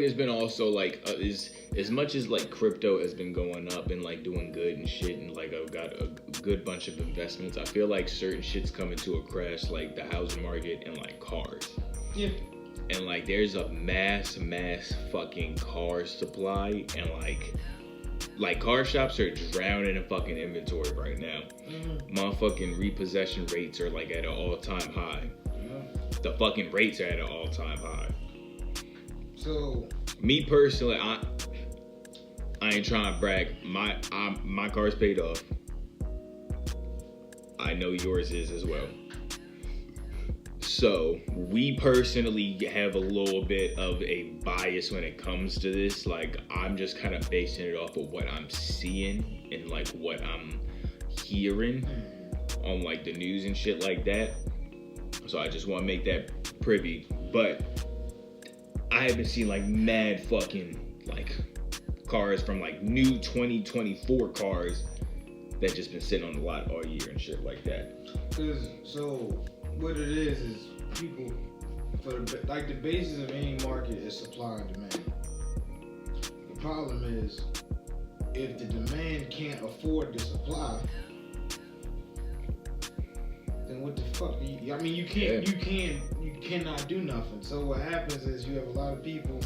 there's been also like as much as like crypto has been going up and like doing good and shit, and like I've got a good bunch of investments. I feel like certain shit's coming to a crash, like the housing market and like cars. Yeah. And like there's a mass fucking car supply, and like car shops are drowning in fucking inventory right now. Motherfucking repossession rates are like at an all-time high. The fucking rates are at an all-time high. So me personally, I ain't trying to brag. My car's paid off. I know yours is as well. So we personally have a little bit of a bias when it comes to this. Like I'm just kind of basing it off of what I'm seeing and like what I'm hearing on like the news and shit like that. So I just want to make that privy. But I haven't seen like mad fucking like cars from like new 2024 cars that just been sitting on the lot all year and shit like that. So what it is people, for like the basis of any market is supply and demand. The problem is if the demand can't afford the supply, then what the fuck? You cannot do nothing. So what happens is you have a lot of people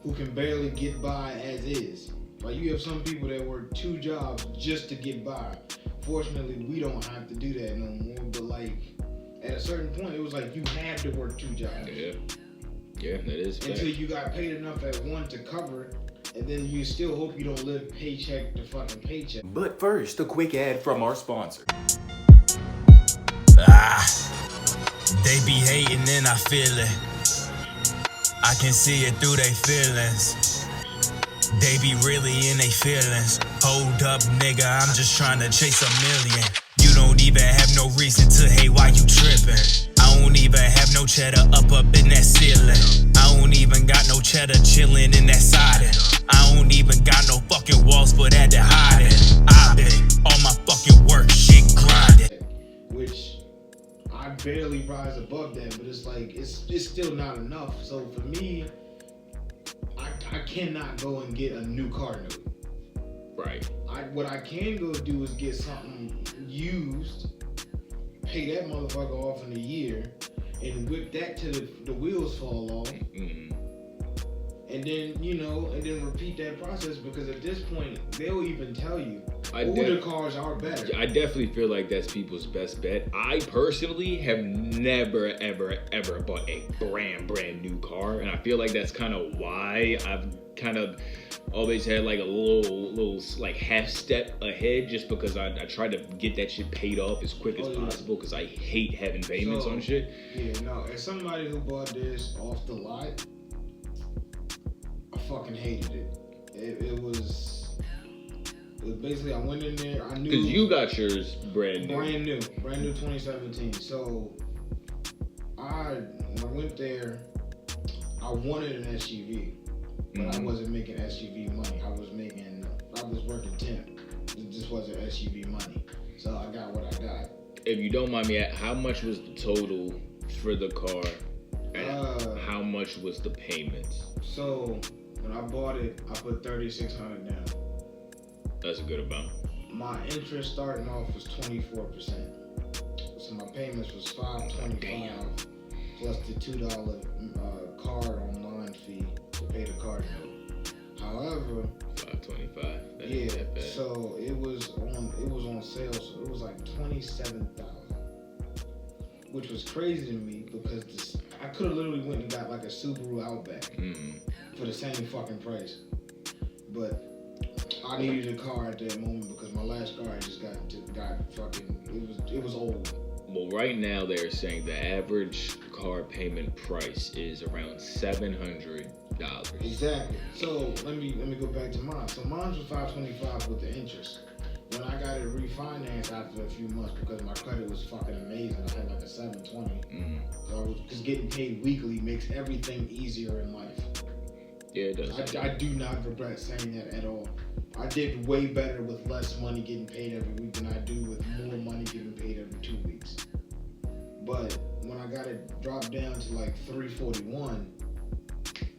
who can barely get by as is. Like you have some people that work 2 jobs just to get by. Fortunately, we don't have to do that no more. But like at a certain point, it was like you had to work 2 jobs. Yeah, that is fact. Until you got paid enough at one to cover it, and then you still hope you don't live paycheck to fucking paycheck. But first, a quick ad from our sponsor. They be hating and I feel it. I can see it through their feelings. They be really in their feelings. Hold up, nigga, I'm just trying to chase $1 million. You don't even have no reason to hate, why you tripping? I don't even have no cheddar up in that ceiling. I don't even got no cheddar chilling in that siding. I don't even got no fucking walls for that to hide it. I've been on my fucking work, shit grinding. Which I barely rise above that, but it's like it's still not enough. So for me, I cannot go and get a new car note. Right. What I can go do is get something used, pay that motherfucker off in a year, and whip that till the wheels fall off. Mm-hmm. And then repeat that process, because at this point they'll even tell you older cars are better. I definitely feel like that's people's best bet. I personally have never ever bought a brand new car, and I feel like that's kind of why I've kind of always had like a little like half step ahead, just because I try to get that shit paid off as quick as possible, because I hate having payments on shit. Yeah, no, as somebody who bought this off the lot, I fucking hated it. It was basically, I went in there, I knew. Because you got yours brand new. Brand new 2017. So when I went there, I wanted an SUV, but I wasn't making SUV money. I was working temp. It just wasn't SUV money. So I got what I got. If you don't mind me, how much was the total for the car? And how much was the payments? So when I bought it, I put $3,600 down. That's a good amount. My interest starting off was 24%. So my payments was $525 plus the $2 card online fee to pay the card note. However, $525. Yeah. So it was on sale. So it was like $27,000, which was crazy to me, because I could have literally went and got like a Subaru Outback for the same fucking price. But I needed a car at that moment because my last car I just got fucking, it was old. Well, right now they're saying the average car payment price is around $700. Exactly. So let me go back to mine. So mine was $525 with the interest. When I got it refinanced after a few months, because my credit was fucking amazing, I had like a 720. So because getting paid weekly makes everything easier in life. Yeah, it does. I do not regret saying that at all. I did way better with less money getting paid every week than I do with more money getting paid every 2 weeks. But when I got it dropped down to like $341,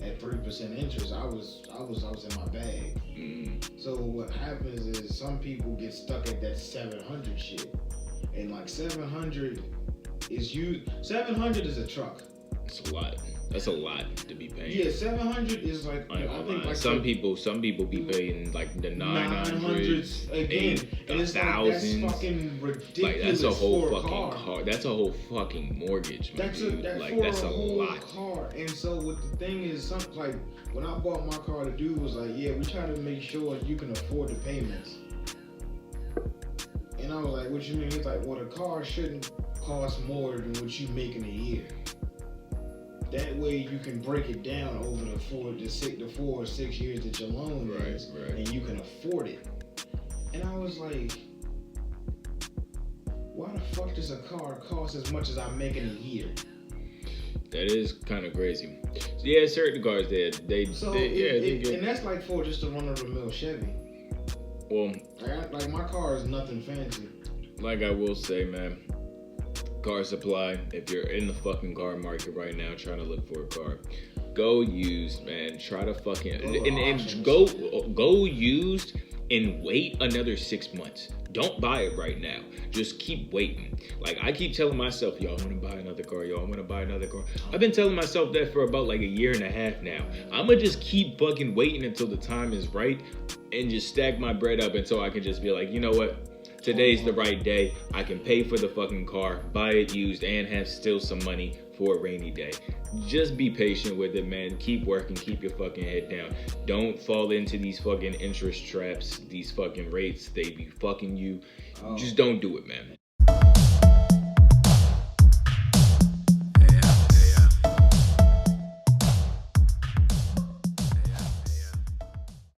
at 3% interest, I was in my bag. So what happens is some people get stuck at that 700 shit, and like 700 is a truck. It's a lot. That's a lot to be paying. Yeah, 700 is like, I think like some people be paying like the 900s again, and it's thousands. Like, that's fucking ridiculous. Like that's a whole for fucking a car. That's a whole fucking mortgage, man. That's a lot. Car. And so what the thing is, like when I bought my car, the dude was like, "Yeah, we try to make sure you can afford the payments." And I was like, "What you mean?" He's like, "Well, the car shouldn't cost more than what you make in a year. That way you can break it down over the 4 or 6 years that your loan is, and you can afford it." And I was like, why the fuck does a car cost as much as I make in a year? That is kind of crazy. So yeah, certain cars and that's like for just a run-of-the-mill Chevy. Well, like my car is nothing fancy. Like I will say, man, car supply. If you're in the fucking car market right now, trying to look for a car, go used, man. Try to fucking go used and wait another 6 months. Don't buy it right now. Just keep waiting. Like I keep telling myself, yo, I want to buy another car. Yo, I want to buy another car. I've been telling myself that for about like a year and a half now. I'm gonna just keep fucking waiting until the time is right and just stack my bread up until I can just be like, you know what? Today's the right day. I can pay for the fucking car, buy it used, and have still some money for a rainy day. Just be patient with it, man. Keep working. Keep your fucking head down. Don't fall into these fucking interest traps, these fucking rates. They be fucking you. Just don't do it, man.